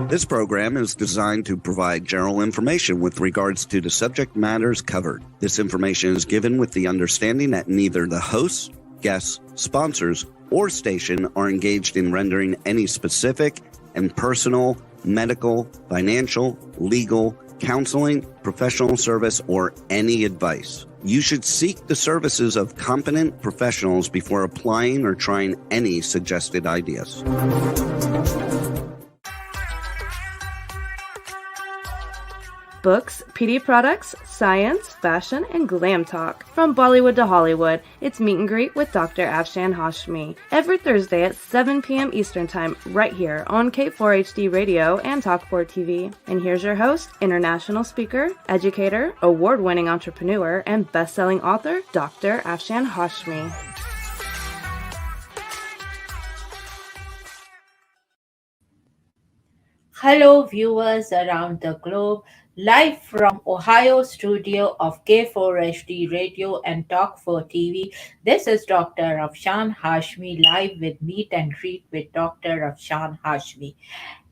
This program is designed to provide general information with regards to the subject matters covered. This information is given with the understanding that neither the hosts, guests, sponsors, or station are engaged in rendering any specific and personal, medical, financial, legal, counseling, professional service, or any advice. You should seek the services of competent professionals before applying or trying any suggested ideas. Books, PD products, science, fashion, and glam talk. From Bollywood to Hollywood, it's Meet and Greet with Dr. Afshan Hashmi. Every Thursday at 7 p.m. Eastern Time, right here on K4HD Radio and Talk4 TV. And here's your host, international speaker, educator, award-winning entrepreneur, and best-selling author, Dr. Afshan Hashmi. Hello, viewers around the globe, live from Ohio studio of K4HD Radio and Talk4 TV. This is Dr. Afshan Hashmi live with Meet and Greet with Dr. Afshan Hashmi.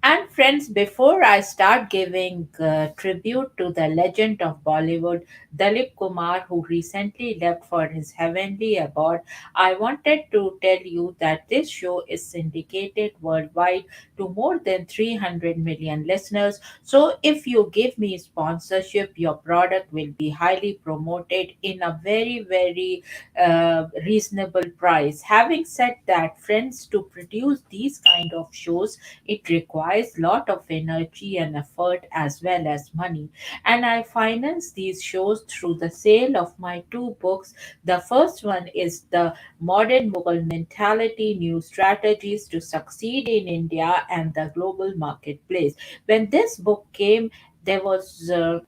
And friends, before I start giving tribute to the legend of Bollywood, Dilip Kumar, who recently left for his heavenly abode, I wanted to tell you that this show is syndicated worldwide to more than 300 million listeners. So if you give me sponsorship, your product will be highly promoted in a very reasonable price. Having said that, friends, to produce these kind of shows, it requires lot of energy and effort as well as money. And I finance these shows through the sale of my two books. The first one is The Modern Mughal Mentality, New Strategies to Succeed in India and the Global Marketplace. When this book came, there was a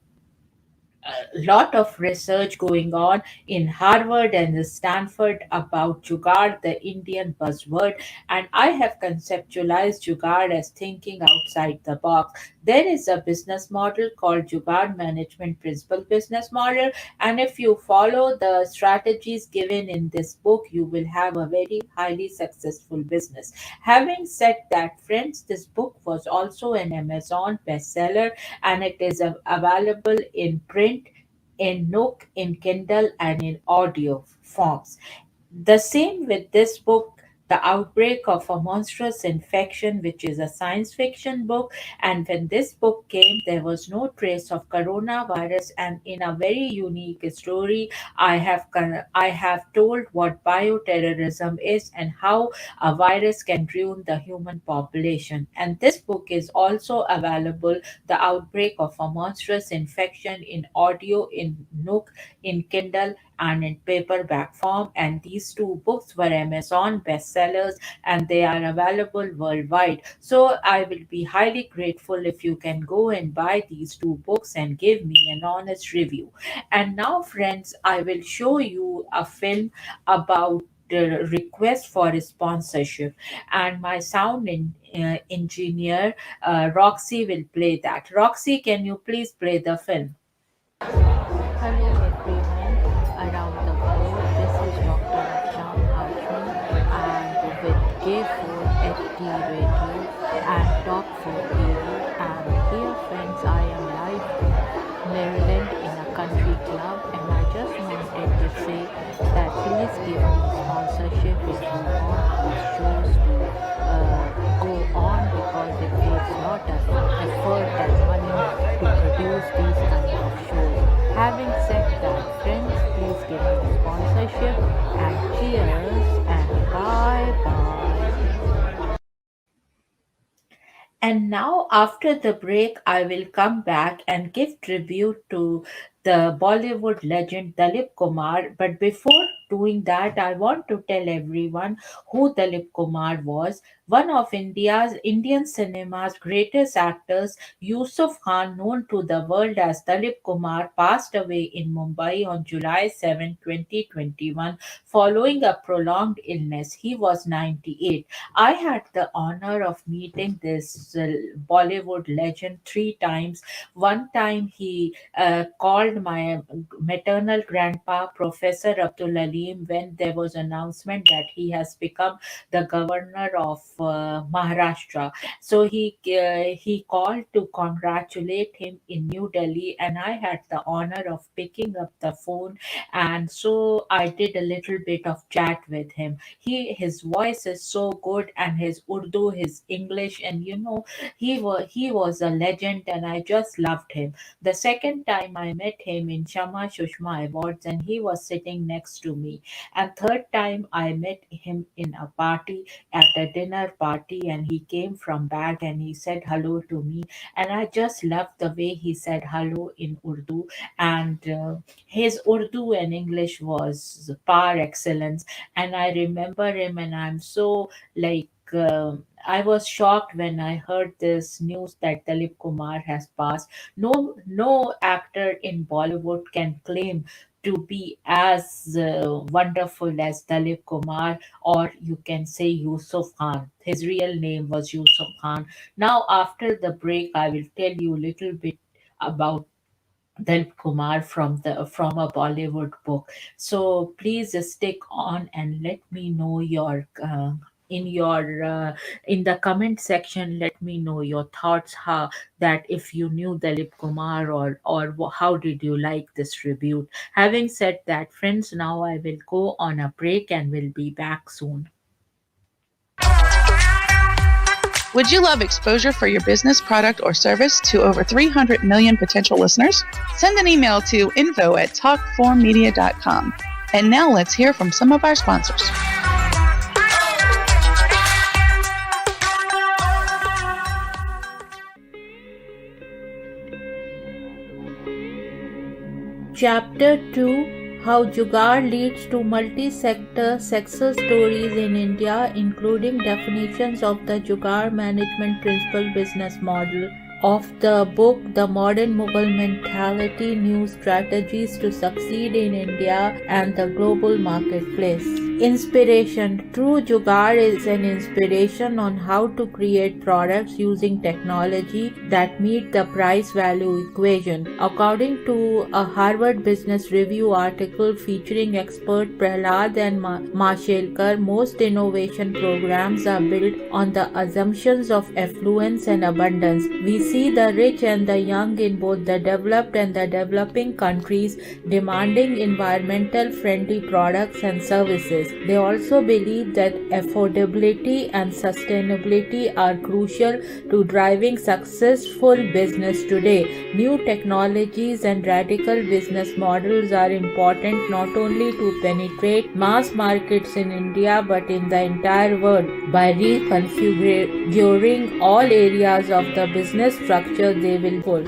lot of research going on in Harvard and Stanford about Jugaad, the Indian buzzword, and I have conceptualized Jugaad as thinking outside the box. There is a business model called Jugaad Management Principle Business Model, and if you follow the strategies given in this book, you will have a very highly successful business. Having said that, friends, this book was also an Amazon bestseller and it is available in print, in Nook, in Kindle, and in audio forms. The same with this book, The Outbreak of a Monstrous Infection, which is a science fiction book. And when this book came, there was no trace of coronavirus. And in a very unique story, I have told what bioterrorism is and how a virus can ruin the human population. And this book is also available, The Outbreak of a Monstrous Infection, in audio, in Nook, in Kindle, and in paperback form. And these two books were Amazon bestsellers and they are available worldwide. So I will be highly grateful if you can go and buy these two books and give me an honest review. And now, friends, I will show you a film about the request for a sponsorship, and my engineer Roxy will play that. Roxy, can you please play the film? Hello everyone around the globe. This is Dr. Afshan Hashmi and with K4HD Radio and Talk4 TV. And dear friends, I am live in Maryland in a country club, and I just wanted to say that please give me sponsorship if you want these shows to go on, because it takes a lot of effort and money to produce these kind of shows. Having said that, friends, please give me sponsorship, and cheers and bye bye. And now, after the break, I will come back and give tribute to the Bollywood legend Dilip Kumar. But before doing that, I want to tell everyone who Dilip Kumar was. One of Indian cinema's greatest actors, Yusuf Khan, known to the world as Dilip Kumar, passed away in Mumbai on July 7, 2021, following a prolonged illness. He was 98. I had the honor of meeting this Bollywood legend three times. One time he called called my maternal grandpa, Professor Abdul Alim, when there was announcement that he has become the governor of Maharashtra. So he called to congratulate him in New Delhi, and I had the honor of picking up the phone, and so I did a little bit of chat with him. His voice is so good, and his Urdu, his English, and he was a legend, and I just loved him. The second time I met him in Shama Shushma Awards, and he was sitting next to me. And third time I met him in a party, at a dinner party, and he came from back and he said hello to me, and I just loved the way he said hello in Urdu. And his Urdu and English was par excellence. And I remember him, and I'm so like. I was shocked when I heard this news that Dilip Kumar has passed. No actor in Bollywood can claim to be as wonderful as Dilip Kumar, or you can say Yusuf Khan. His real name was Yusuf Khan. Now, after the break, I will tell you a little bit about Dilip Kumar from a Bollywood book. So please stick on and let me know your in your in the comment section. Let me know your thoughts. How that if you knew Dilip Kumar, or how did you like this tribute? Having said that, friends, now I will go on a break and will be back soon. Would you love exposure for your business, product, or service to over 300 million potential listeners? Send an email to info@talk4media.com. And now let's hear from some of our sponsors. Chapter 2: How Jugaad leads to multi-sector success stories in India, including definitions of the Jugaad management principle business model. Of the book The Modern Mughal Mentality: New Strategies to Succeed in India and the Global Marketplace. Inspiration: True Jugaad is an inspiration on how to create products using technology that meet the price-value equation. According to a Harvard Business Review article featuring expert Prahlad and Mashelkar, most innovation programs are built on the assumptions of affluence and abundance. We see the rich and the young in both the developed and the developing countries demanding environmental friendly products and services. They also believe that affordability and sustainability are crucial to driving successful business today. New technologies and radical business models are important not only to penetrate mass markets in India but in the entire world. By reconfiguring all areas of the business structure, they will pull.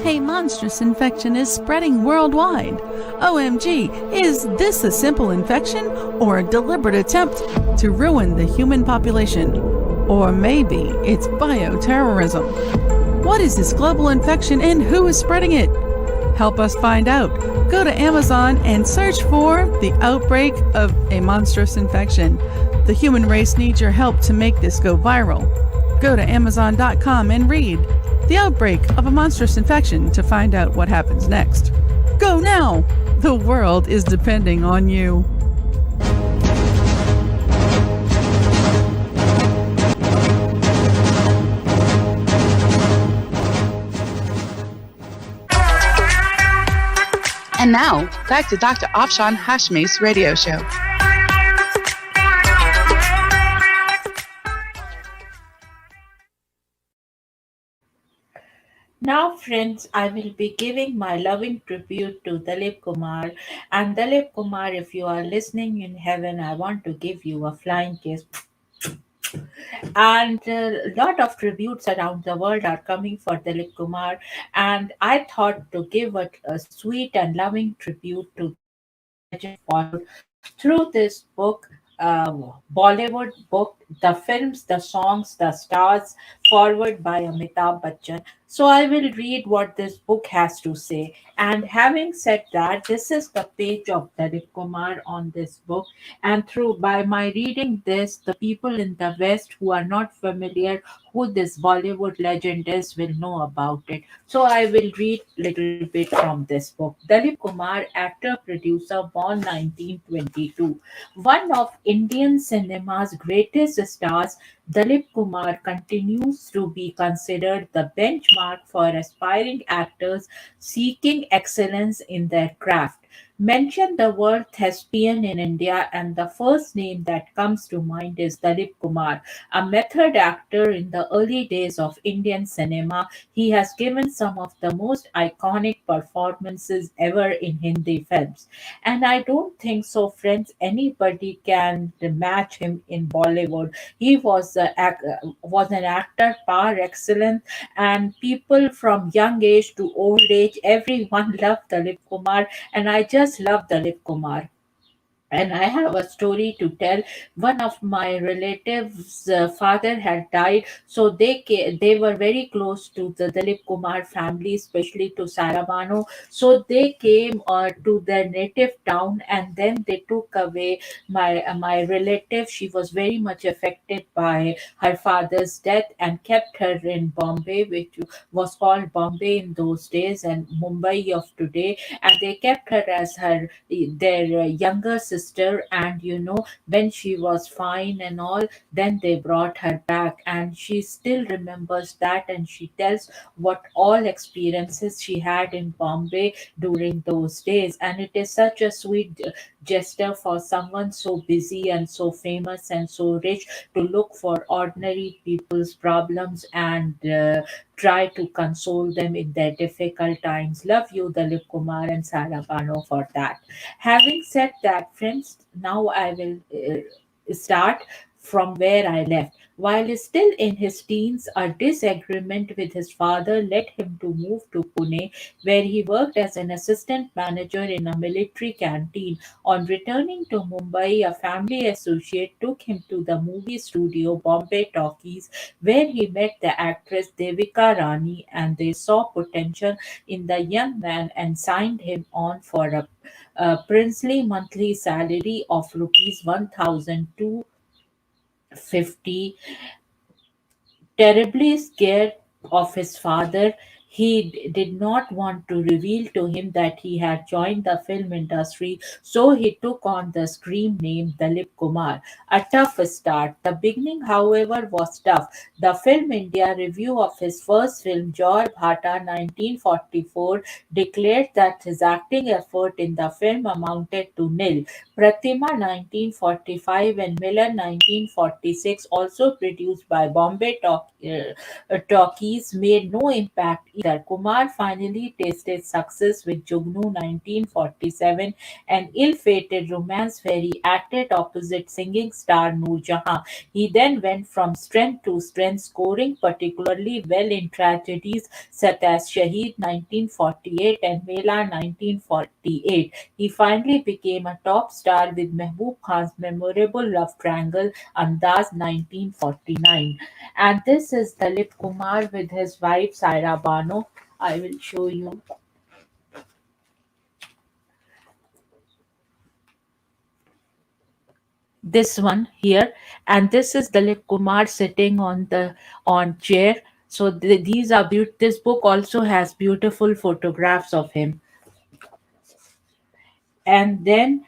A monstrous infection is spreading worldwide. OMG, is this a simple infection or a deliberate attempt to ruin the human population? Or maybe it's bioterrorism. What is this global infection and who is spreading it? Help us find out. Go to Amazon and search for The Outbreak of a Monstrous Infection. The human race needs your help to make this go viral. Go to Amazon.com and read The Outbreak of a Monstrous Infection to find out what happens next. Go now! The world is depending on you. And now, back to Dr. Afshan Hashmi's radio show. Now, friends, I will be giving my loving tribute to Dilip Kumar. And Dilip Kumar, if you are listening in heaven, I want to give you a flying kiss. And a lot of tributes around the world are coming for Dilip Kumar. And I thought to give a sweet and loving tribute to the legend of Bollywood through this book, Bollywood book the films, the songs, the stars, forward by Amitabh Bachchan. So I will read what this book has to say. And having said that, this is the page of Dilip Kumar on this book. And through by my reading this, the people in the West who are not familiar who this Bollywood legend is will know about it. So I will read little bit from this book. Dilip Kumar, actor producer, born 1922. One of Indian cinema's greatest stars, Dilip Kumar continues to be considered the benchmark for aspiring actors seeking excellence in their craft. Mention the word thespian in India, and the first name that comes to mind is Dilip Kumar, a method actor in the early days of Indian cinema. He has given some of the most iconic performances ever in Hindi films. And I don't think so, friends, anybody can match him in Bollywood. He was an actor par excellence, and people from young age to old age, everyone loved Dilip Kumar, and I just love Dilip Kumar. And I have a story to tell. One of my relatives' father had died, so they were very close to the Dilip Kumar family, especially to Sarabano. So they came to their native town, and then they took away my relative. She was very much affected by her father's death and kept her in Bombay, which was called Bombay in those days and Mumbai of today. And they kept her as their younger sister, and when she was fine and all, then they brought her back, and she still remembers that, and she tells what all experiences she had in Bombay during those days. And it is such a sweet gesture for someone so busy and so famous and so rich to look for ordinary people's problems and try to console them in their difficult times. Love you, Dalip Kumar and Sarah Bano, for that. Having said that, friends, now I will start from where I left. While still in his teens, a disagreement with his father led him to move to Pune, where he worked as an assistant manager in a military canteen. On returning to Mumbai, a family associate took him to the movie studio Bombay Talkies, where he met the actress Devika Rani, and they saw potential in the young man and signed him on for a princely monthly salary of rupees 1,250. Terribly scared of his father, he did not want to reveal to him that he had joined the film industry, so he took on the screen name Dalip Kumar. A tough start. The beginning, however, was tough. The Film India review of his first film, Jor Bhata 1944, declared that his acting effort in the film amounted to nil. Pratima 1945 and Miller 1946, also produced by Bombay Talkies, made no impact either. Kumar finally tasted success with Jugnu 1947, an ill-fated romance where he acted opposite singing star Noor Jahan. He then went from strength to strength, scoring particularly well in tragedies such as Shaheed 1948 and Mela 1948. He finally became a top star with Mehboob Khan's memorable love triangle Andaz 1949. And this is Dalip Kumar with his wife Saira Bano. I will show you this one here, and this is Dalip Kumar sitting on the on chair. So these are this book also has beautiful photographs of him. And then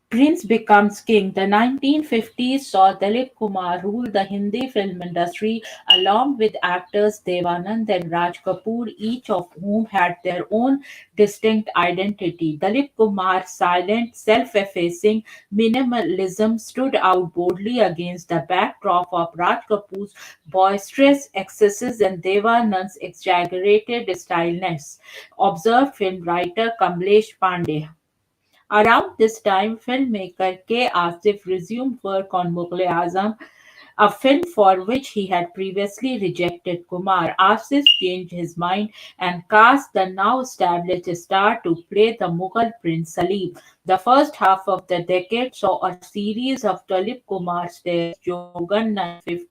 Prince becomes king. The 1950s saw Dilip Kumar rule the Hindi film industry along with actors Devanand and Raj Kapoor, each of whom had their own distinct identity. Dilip Kumar's silent, self-effacing minimalism stood out boldly against the backdrop of Raj Kapoor's boisterous excesses and Devanand's exaggerated styleness, observed film writer Kamlesh Pandey. Around this time, filmmaker K. Asif resumed work on Mughal-e-Azam, a film for which he had previously rejected Kumar. Asif changed his mind and cast the now established star to play the Mughal Prince Salim. The first half of the decade saw a series of Dilip Kumar stares, Jogan 950,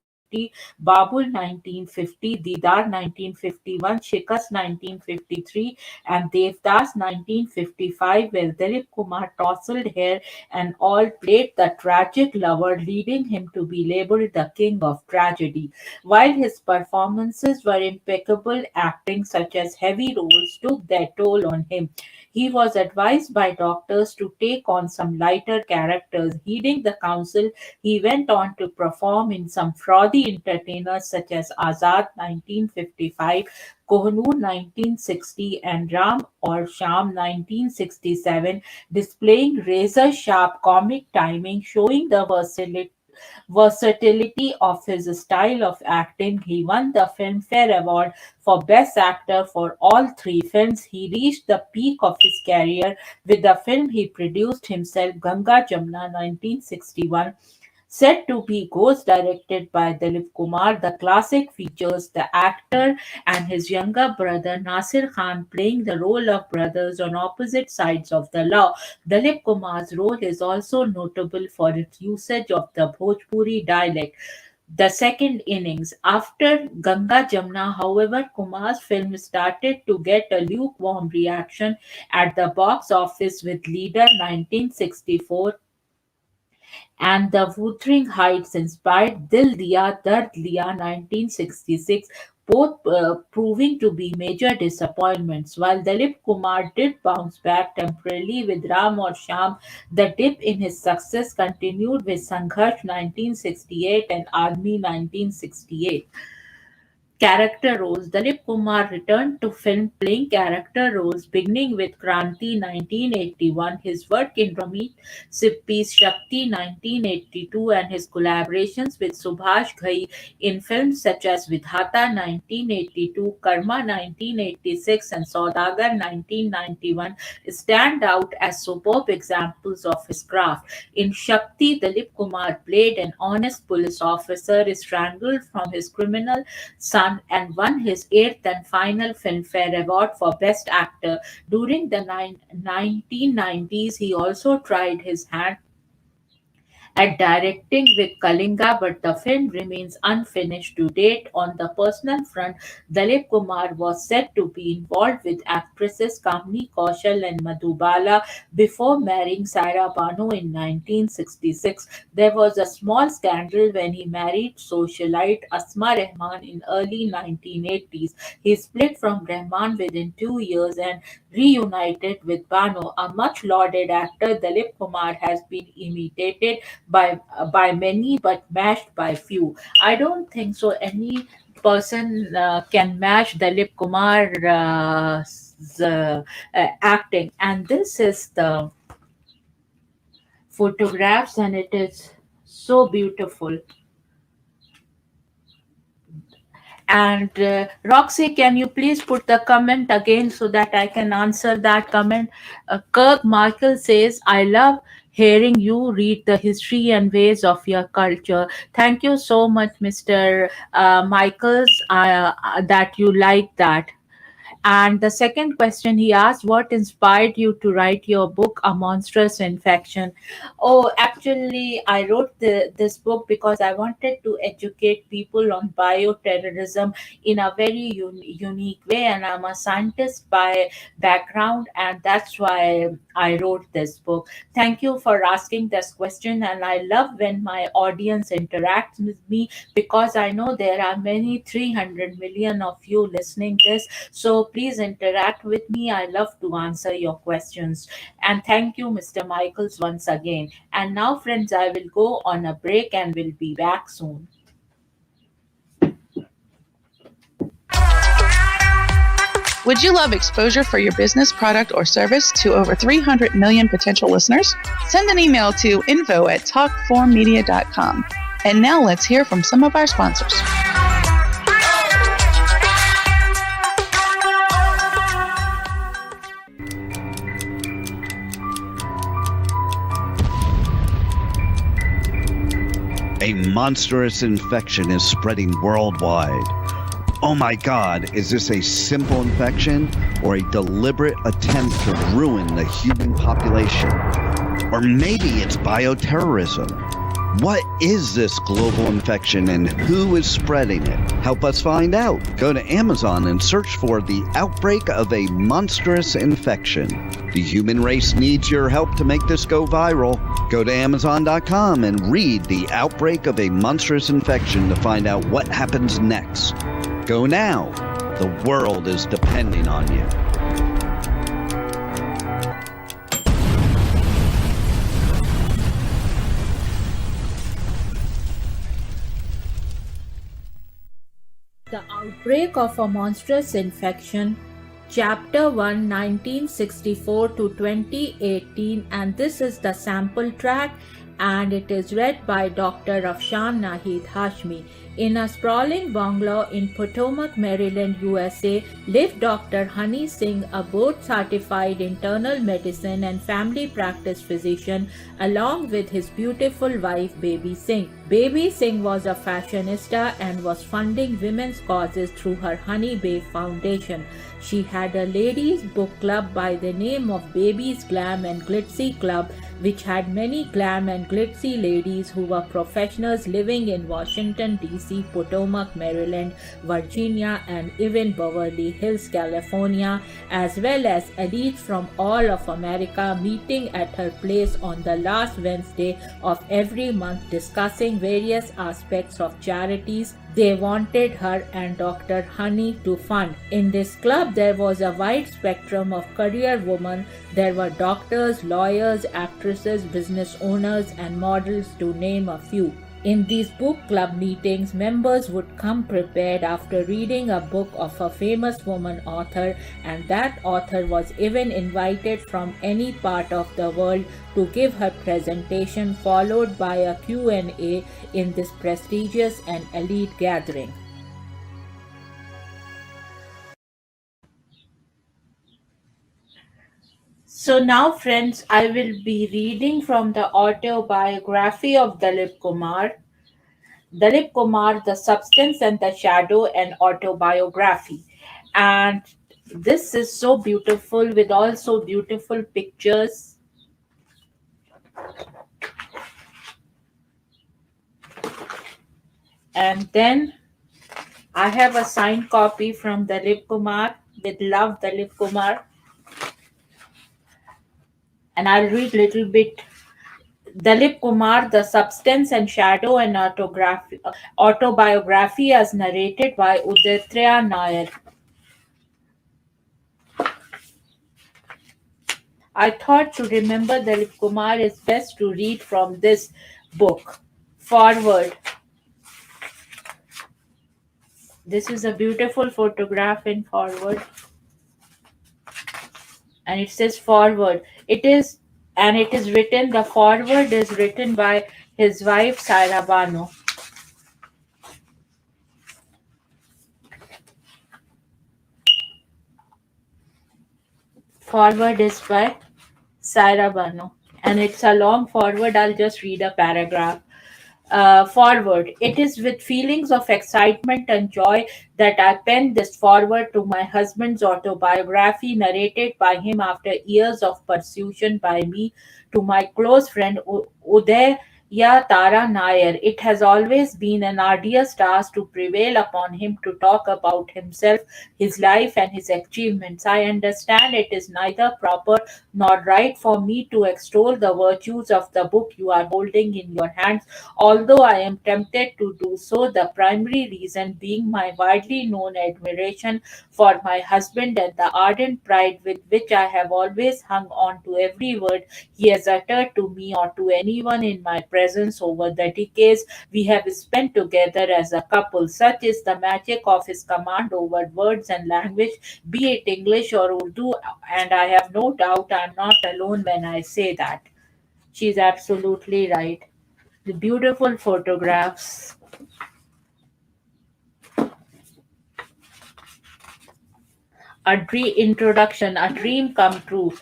Babul 1950, Didar 1951, Shikas 1953, and Devdas 1955, where Dilip Kumar tousled hair and all played the tragic lover, leading him to be labeled the king of tragedy. While his performances were impeccable, acting such as heavy roles took their toll on him. He was advised by doctors to take on some lighter characters. Heeding the counsel, he went on to perform in some frothy entertainers such as Azad 1955, Kohinoor 1960, and Ram or Sham 1967, displaying razor sharp comic timing, showing the versatility of his style of acting. He won the Filmfare Award for Best Actor for all three films. He reached the peak of his career with the film he produced himself, Ganga Jamna 1961. Said to be ghost directed by Dilip Kumar, the classic features the actor and his younger brother Nasir Khan playing the role of brothers on opposite sides of the law. Dilip Kumar's role is also notable for its usage of the Bhojpuri dialect. The second innings. After Ganga Jamna, however, Kumar's film started to get a lukewarm reaction at the box office with Leader 1964 and the Wuthering Heights inspired Dil Diya Dard Liya 1966, both proving to be major disappointments. While Dilip Kumar did bounce back temporarily with Ram or Sham, the dip in his success continued with Sangharsh 1968 and Army 1968. Character roles. Dilip Kumar returned to film playing character roles beginning with Kranti 1981, his work in Ramit Sippy's Shakti 1982, and his collaborations with Subhash Ghai in films such as Vidhata 1982, Karma 1986, and Saudagar 1991 stand out as superb examples of his craft. In Shakti, Dilip Kumar played an honest police officer strangled from his criminal son and won his eighth and final Filmfare Award for Best Actor. During the 1990s, he also tried his hand at directing with Kalinga, but the film remains unfinished to date. On the personal front, Dalip Kumar was said to be involved with actresses Kamini Kaushal and Madhubala before marrying Saira Banu in 1966. There was a small scandal when he married socialite Asma Rahman in early 1980s. He split from Rahman within 2 years and reunited with Banu. A much lauded actor, Dalip Kumar has been imitated by many but matched by few. I don't think so. Any person can match Dalip Kumar acting, and this is the photographs, and it is so beautiful. And Roxy, can you please put the comment again so that I can answer that comment? Kirk Michael says, I love hearing you read the history and ways of your culture. Thank you so much, Mr. Michaels, that you like that. And the second question he asked, what inspired you to write your book, A Monstrous Infection? Oh, actually, I wrote this book because I wanted to educate people on bioterrorism in a very unique way. And I'm a scientist by background, and that's why I wrote this book. Thank you for asking this question. And I love when my audience interacts with me because I know there are many 300 million of you listening this. So please interact with me. I love to answer your questions. And thank you, Mr. Michaels, once again. And now, friends, I will go on a break and will be back soon. Would you love exposure for your business, product, or service to over 300 million potential listeners? Send an email to info@talkformedia.com. And now let's hear from some of our sponsors. A monstrous infection is spreading worldwide. Oh my God, is this a simple infection or a deliberate attempt to ruin the human population? Or maybe it's bioterrorism. What is this global infection and who is spreading it? Help us find out. Go to Amazon and search for the outbreak of a monstrous infection. The human race needs your help to make this go viral. Go to Amazon.com and read The Outbreak of a Monstrous Infection to find out what happens next. Go now. The world is depending on you. The Outbreak of a Monstrous Infection, Chapter 1, 1964 to 2018, and this is the sample track, and it is read by Dr. Afshan Hashmi. In a sprawling bungalow in Potomac, Maryland, USA, lived Dr. Honey Singh, a board-certified internal medicine and family practice physician, along with his beautiful wife, Baby Singh. Baby Singh was a fashionista and was funding women's causes through her Honey Babe Foundation. She had a ladies' book club by the name of Baby's Glam and Glitzy Club, which had many glam and glitzy ladies who were professionals living in Washington, D.C., Potomac, Maryland, Virginia, and even Beverly Hills, California, as well as elites from all of America meeting at her place on the last Wednesday of every month discussing various aspects of charities they wanted her and Dr. Honey to fund. In this club, there was a wide spectrum of career women. There were doctors, lawyers, actresses, business owners, and models, to name a few. In these book club meetings, members would come prepared after reading a book of a famous woman author, and that author was even invited from any part of the world to give her presentation, followed by a Q&A in this prestigious and elite gathering. So now, friends, I will be reading from the autobiography of Dilip Kumar. Dilip Kumar, The Substance and the Shadow, and Autobiography. And this is so beautiful with also beautiful pictures. And then I have a signed copy from Dilip Kumar with love, Dilip Kumar. And I'll read a little bit. Dilip Kumar, The Substance and Shadow, and Autobiography as narrated by Uditya Nair. I thought to remember Dilip Kumar is best to read from this book. Forward. This is a beautiful photograph in forward. And it says forward. It is written, the forward is written by his wife Saira Bano. Forward is by Saira Bano. And it's a long forward. I'll just read a paragraph. Forward. It is with feelings of excitement and joy that I pen this forward to my husband's autobiography, narrated by him after years of persuasion by me to my close friend Uday Tara Nair. It has always been an arduous task to prevail upon him to talk about himself, his life, and his achievements. I understand it is neither proper nor right for me to extol the virtues of the book you are holding in your hands, although I am tempted to do so, the primary reason being my widely known admiration for my husband and the ardent pride with which I have always hung on to every word he has uttered to me or to anyone in my presence over the decades we have spent together as a couple. Such is the magic of his command over words and language, be it English or Urdu, and I have no doubt I am not alone when I say that. She's absolutely right. The beautiful photographs. A dream introduction, a dream come true.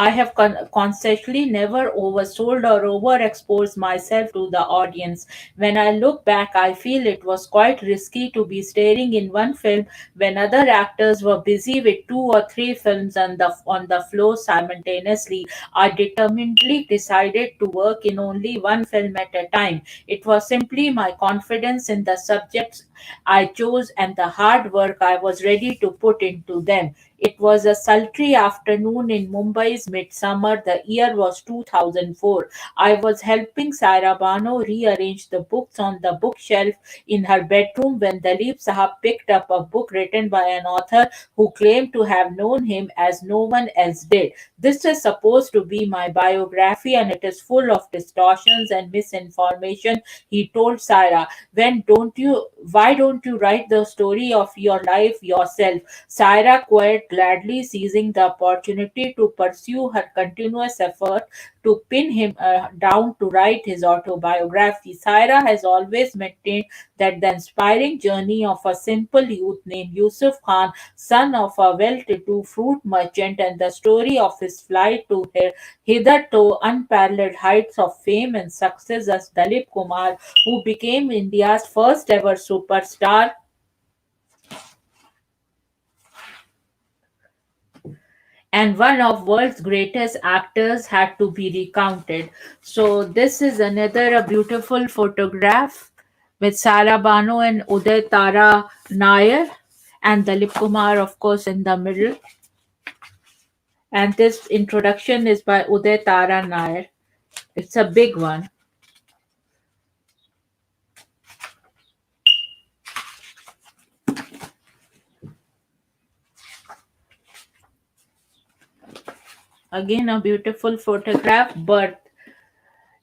I have consciously never oversold or overexposed myself to the audience. When I look back, I feel it was quite risky to be staring in one film when other actors were busy with two or three films on the floor simultaneously. I determinedly decided to work in only one film at a time. It was simply my confidence in the subjects I chose and the hard work I was ready to put into them. It was a sultry afternoon in Mumbai's midsummer. The year was 2004. I was helping Saira Bano rearrange the books on the bookshelf in her bedroom when Dalip Sahab picked up a book written by an author who claimed to have known him as no one else did. This is supposed to be my biography and it is full of distortions and misinformation, he told Saira. Why don't you write the story of your life yourself? Saira quite gladly seizing the opportunity to pursue her continuous effort to pin him down to write his autobiography. Saira has always maintained that the inspiring journey of a simple youth named Yusuf Khan, son of a well-to-do fruit merchant, and the story of his flight to hitherto unparalleled heights of fame and success as Dalip Kumar, who became India's first ever superstar and one of world's greatest actors, had to be recounted. So this is another a beautiful photograph with Sara Bano and Uday Tara Nair and Dalip Kumar, of course, in the middle. And this introduction is by Uday Tara Nair. It's a big one. Again, a beautiful photograph, but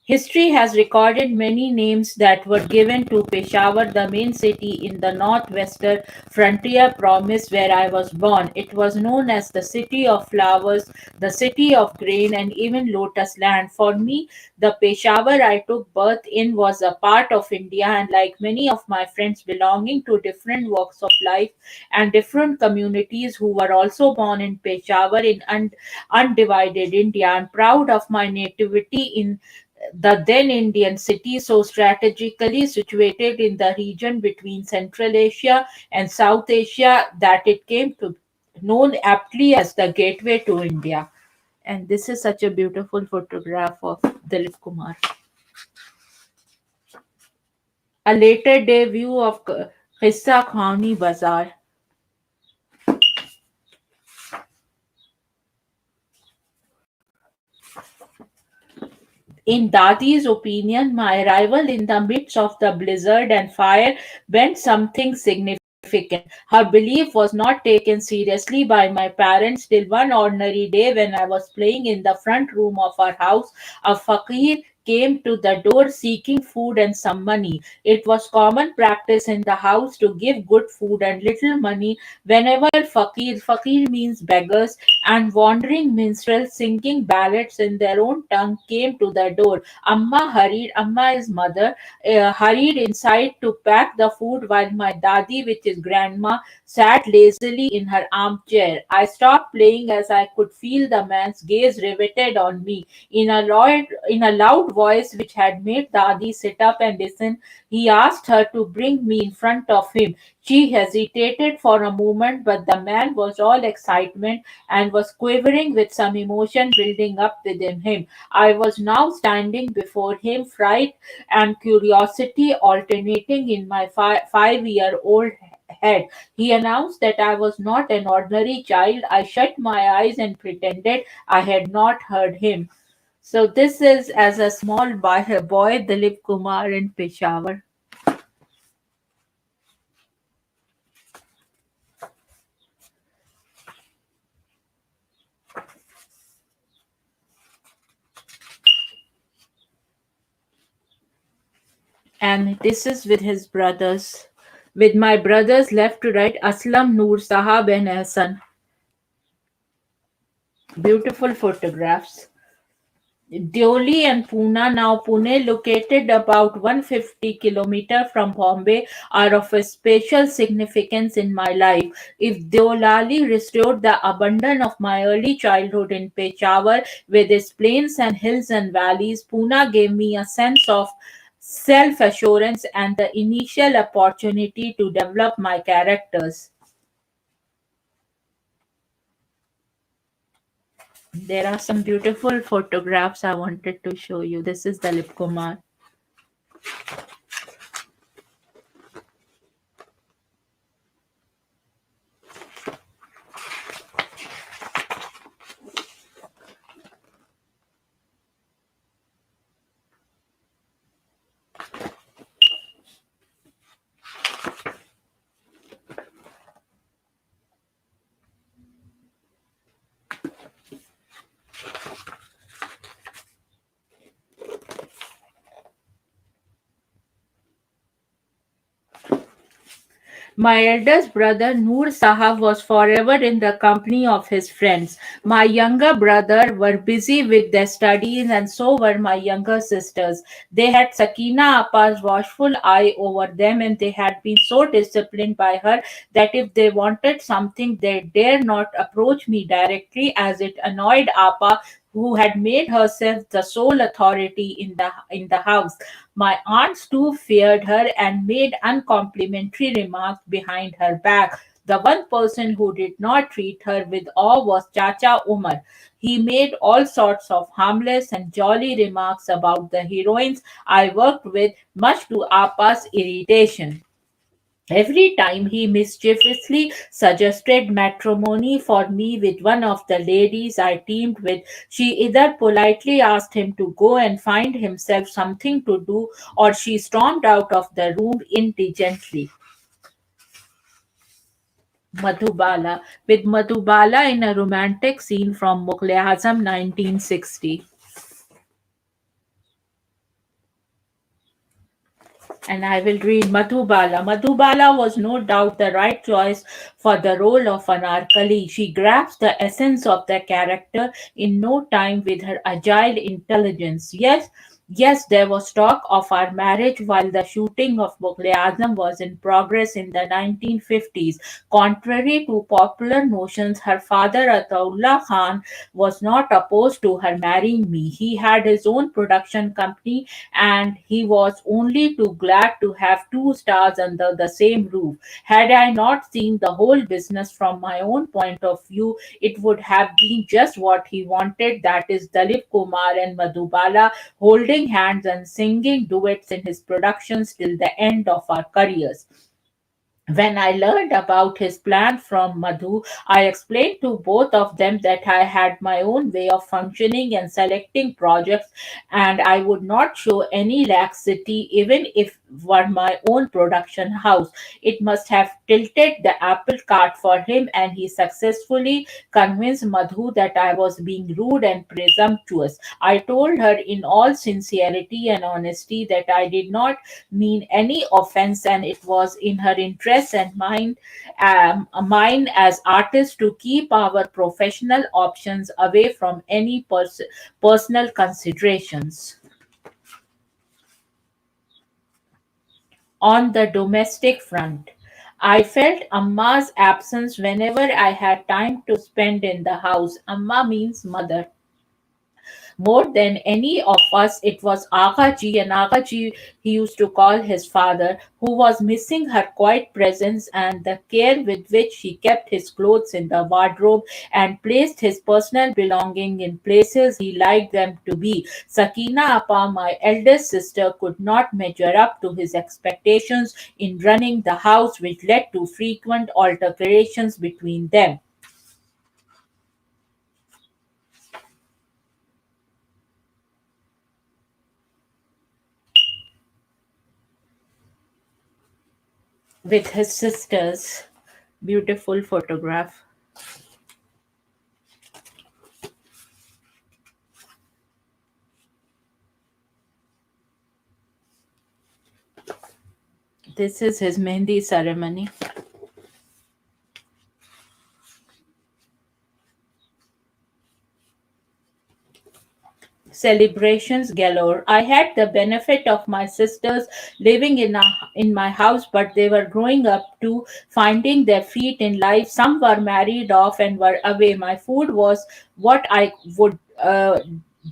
history has recorded many names that were given to Peshawar, the main city in the northwestern frontier province where I was born. It was known as the city of flowers, the city of grain, and even lotus land. For me, the Peshawar I took birth in was a part of India, and like many of my friends belonging to different walks of life and different communities who were also born in Peshawar in undivided India, I'm proud of my nativity in the then Indian city, so strategically situated in the region between Central Asia and South Asia that it came to known aptly as the gateway to India. And this is such a beautiful photograph of Dilip Kumar. A later day view of Qissa Khani Bazaar. In Dadi's opinion, my arrival in the midst of the blizzard and fire meant something significant. Her belief was not taken seriously by my parents till one ordinary day when I was playing in the front room of our house. A fakir came to the door seeking food and some money. It was common practice in the house to give good food and little money whenever fakir means beggars, and wandering minstrels singing ballads in their own tongue came to the door. Amma is mother, hurried inside to pack the food while my dadi, which is grandma, sat lazily in her armchair. I stopped playing as I could feel the man's gaze riveted on me. In a loud voice which had made Dadi sit up and listen, he asked her to bring me in front of him. She hesitated for a moment, but the man was all excitement and was quivering with some emotion building up within him. I was now standing before him, fright and curiosity alternating in my 5-year-old head. He announced that I was not an ordinary child. I shut my eyes and pretended I had not heard him. So this is as a small boy Dilip Kumar in Peshawar. And this is with his brothers. With my brothers left to right, Aslam, Noor, Sahab, and Hassan. Beautiful photographs. Deoli and Pune, now Pune, located about 150 kilometers from Bombay, are of a special significance in my life. If Deolali restored the abundance of my early childhood in Peshawar with its plains and hills and valleys, Pune gave me a sense of self assurance and the initial opportunity to develop my characters. There are some beautiful photographs I wanted to show you. This is Dilip Kumar. My eldest brother Noor Sahab was forever in the company of his friends. My younger brother were busy with their studies and so were my younger sisters. They had Sakina Appa's watchful eye over them and they had been so disciplined by her that if they wanted something they dare not approach me directly as it annoyed Appa who had made herself the sole authority in the house. My aunts too feared her and made uncomplimentary remarks behind her back. The one person who did not treat her with awe was Chacha Umar. He made all sorts of harmless and jolly remarks about the heroines I worked with, much to Appa's irritation. Every time he mischievously suggested matrimony for me with one of the ladies I teamed with, she either politely asked him to go and find himself something to do or she stormed out of the room indigently. Madhubala, with Madhubala in a romantic scene from Mughal Azam 1960. And I will read Madhubala. Madhubala was no doubt the right choice for the role of Anarkali. She grasps the essence of the character in no time with her agile intelligence. Yes, there was talk of our marriage while the shooting of Mughal Azam was in progress in the 1950s. Contrary to popular notions, her father Ataullah Khan was not opposed to her marrying me. He had his own production company and he was only too glad to have two stars under the same roof. Had I not seen the whole business from my own point of view, it would have been just what he wanted, that is, Dalip Kumar and Madhubala holding hands and singing duets in his productions till the end of our careers. When I learned about his plan from Madhu, I explained to both of them that I had my own way of functioning and selecting projects, and I would not show any laxity even if were my own production house. It must have tilted the apple cart for him, and he successfully convinced Madhu that I was being rude and presumptuous. I told her in all sincerity and honesty that I did not mean any offense and it was in her interest and mine as artists to keep our professional options away from any personal considerations. On the domestic front, I felt Amma's absence whenever I had time to spend in the house. Amma means mother. More than any of us, it was Aghaji, and Aghaji he used to call his father, who was missing her quiet presence and the care with which she kept his clothes in the wardrobe and placed his personal belongings in places he liked them to be. Sakina Appa, my eldest sister, could not measure up to his expectations in running the house, which led to frequent altercations between them. With his sisters. Beautiful photograph. This is his Mehndi ceremony. celebrations galore. I had the benefit of my sisters living in my house, but they were growing up too, finding their feet in life. Some were married off and were away. My food was what I would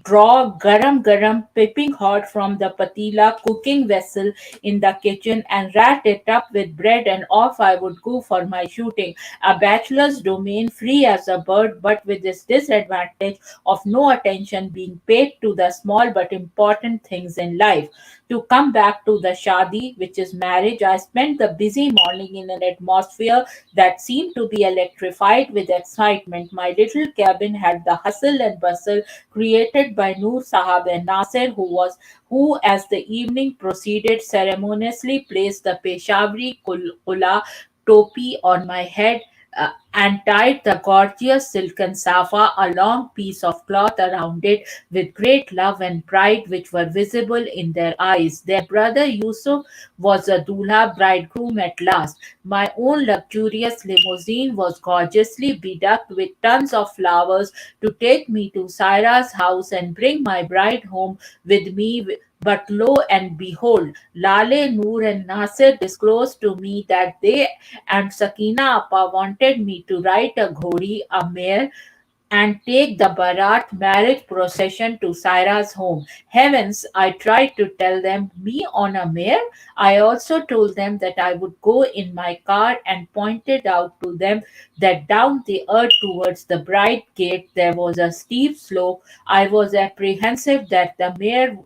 draw garam garam, piping hot from the patila cooking vessel in the kitchen, and wrap it up with bread, and off I would go for my shooting. A bachelor's domain, free as a bird, but with this disadvantage of no attention being paid to the small but important things in life. To come back to the shadi, which is marriage, I spent the busy morning in an atmosphere that seemed to be electrified with excitement. My little cabin had the hustle and bustle created by Noor Sahab and Nasir, who, as the evening proceeded, ceremoniously placed the Peshawari kula topi on my head, and tied the gorgeous silken safa, a long piece of cloth, around it with great love and pride which were visible in their eyes. Their brother Yusuf was a dulha bridegroom at last. My own luxurious limousine was gorgeously bedecked with tons of flowers to take me to Saira's house and bring my bride home with me. But lo and behold, Lale, Noor, and Nasir disclosed to me that they and Sakina Appa wanted me to ride a ghori, a mare, and take the Barat marriage procession to Saira's home. Heavens, I tried to tell them, me on a mare. I also told them that I would go in my car and pointed out to them that down the earth towards the bride gate there was a steep slope. I was apprehensive that the mare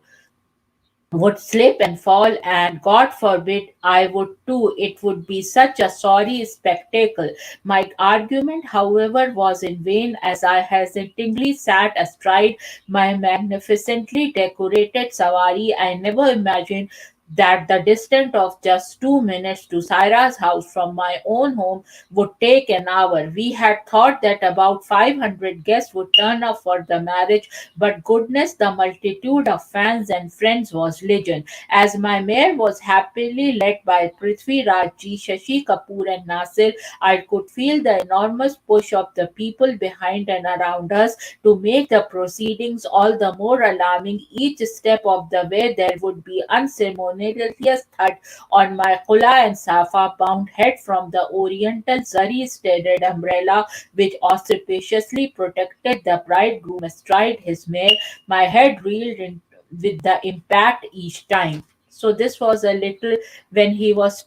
would slip and fall, and God forbid I would too. It would be such a sorry spectacle. My argument, however, was in vain as I hesitatingly sat astride my magnificently decorated sawari. I never imagined that the distance of just 2 minutes to Saira's house from my own home would take an hour. We had thought that about 500 guests would turn up for the marriage, but goodness, the multitude of fans and friends was legion. As my mare was happily led by Prithvi Rajji, Shashi Kapoor, and Nasir, I could feel the enormous push of the people behind and around us to make the proceedings all the more alarming. Each step of the way there would be unceremonious thud on my kula and safa, bound head from the oriental zari-studded umbrella which auspiciously protected the bridegroom astride his mare. My head reeled with the impact each time. So this was a little when he was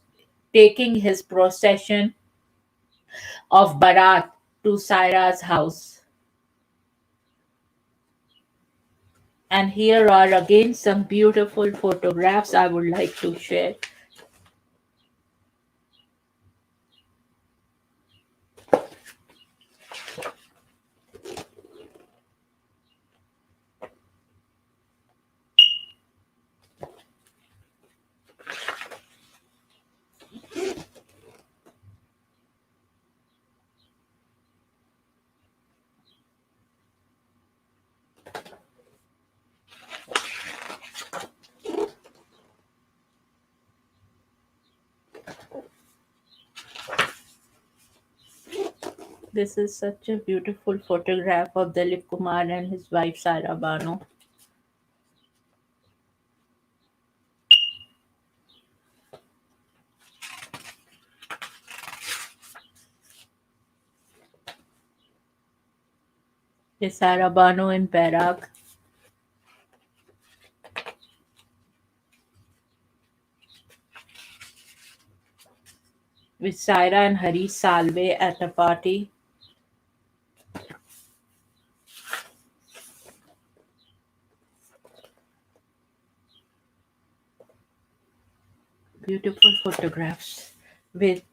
taking his procession of Barat to Saira's house. And here are again some beautiful photographs I would like to share. This is such a beautiful photograph of Dilip Kumar and his wife Saira Bano. Is Saira Bano in Perak with Saira and Harish Salve at a party. Beautiful photographs with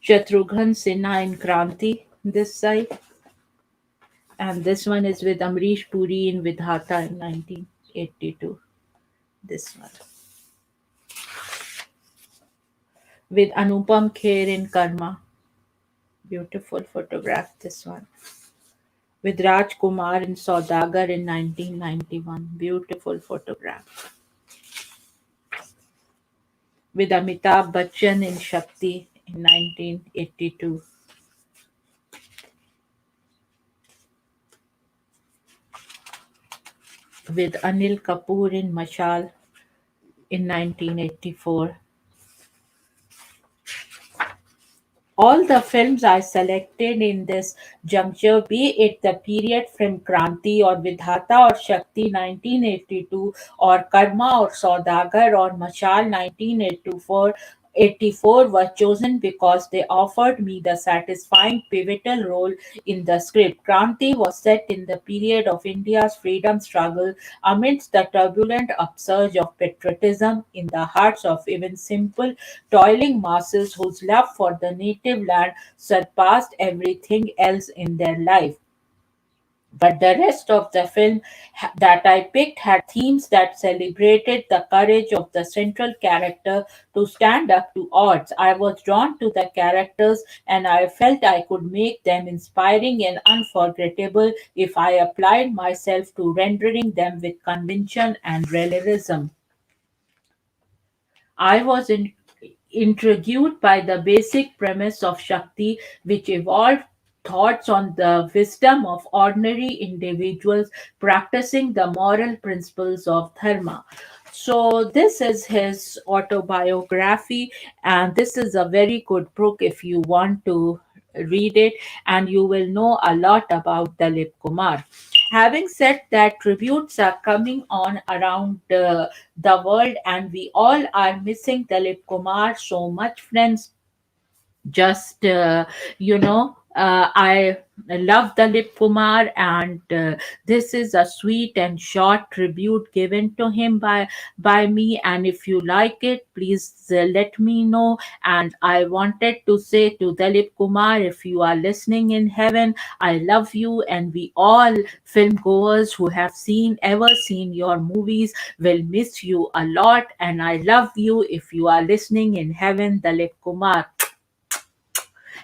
Shatrughan Sinha in Kranti this side, and this one is with Amrish Puri in Vidhata in 1982. This one with Anupam Kher in Karma. Beautiful photograph. This one with Raj Kumar in Saudagar in 1991. Beautiful photograph with Amitabh Bachchan in Shakti in 1982. with Anil Kapoor in Mashal in 1984. All the films I selected in this juncture, be it the period film Kranti or Vidhata or Shakti 1982 or Karma or Saudagar or Mashal 1984, 84 were chosen because they offered me the satisfying pivotal role in the script. Kranti was set in the period of India's freedom struggle amidst the turbulent upsurge of patriotism in the hearts of even simple toiling masses whose love for the native land surpassed everything else in their life. But the rest of the film that I picked had themes that celebrated the courage of the central character to stand up to odds. I was drawn to the characters and I felt I could make them inspiring and unforgettable if I applied myself to rendering them with conviction and realism. I was intrigued by the basic premise of Shakti, which evolved thoughts on the wisdom of ordinary individuals practicing the moral principles of Dharma. So, this is his autobiography, and this is a very good book if you want to read it, and you will know a lot about Dalip Kumar. Having said that, tributes are coming on around the world, and we all are missing Dalip Kumar so much, friends. Just I love Dilip Kumar, and this is a sweet and short tribute given to him by me. And if you like it, please let me know. And I wanted to say to Dilip Kumar, if you are listening in heaven, I love you, and we all film goers who have ever seen your movies will miss you a lot. And I love you if you are listening in heaven, Dilip Kumar.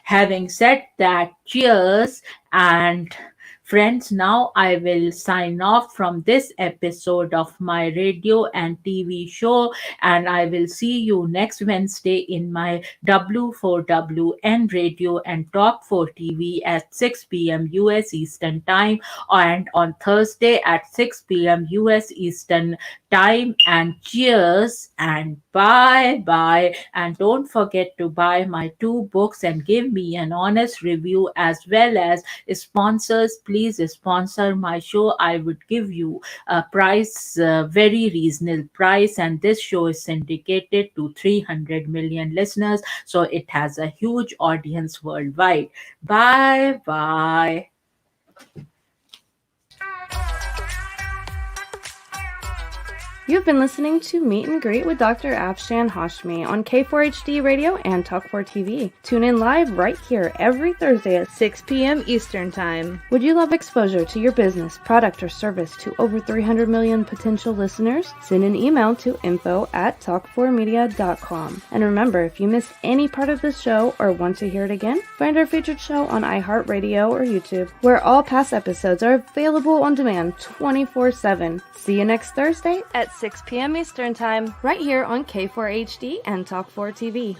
Having said that, cheers, and friends, now I will sign off from this episode of my radio and TV show, and I will see you next Wednesday in my W4WN radio and Talk 4 TV at 6 p.m. US Eastern Time, and on Thursday at 6 p.m. US Eastern Time. And cheers and bye bye. And don't forget to buy my two books and give me an honest review, as well as sponsors. Please sponsor my show. I would give you a price, very reasonable price. And this show is syndicated to 300 million listeners, so it has a huge audience worldwide. Bye bye. You've been listening to Meet and Greet with Dr. Afshan Hashmi on K4HD Radio and Talk 4 TV. Tune in live right here every Thursday at 6 p.m. Eastern Time. Would you love exposure to your business, product, or service to over 300 million potential listeners? Send an email to info@talk4media.com. And remember, if you miss any part of this show or want to hear it again, find our featured show on iHeartRadio or YouTube, where all past episodes are available on demand 24/7. See you next Thursday at 6 p.m. Eastern Time, right here on K4HD and Talk 4 TV.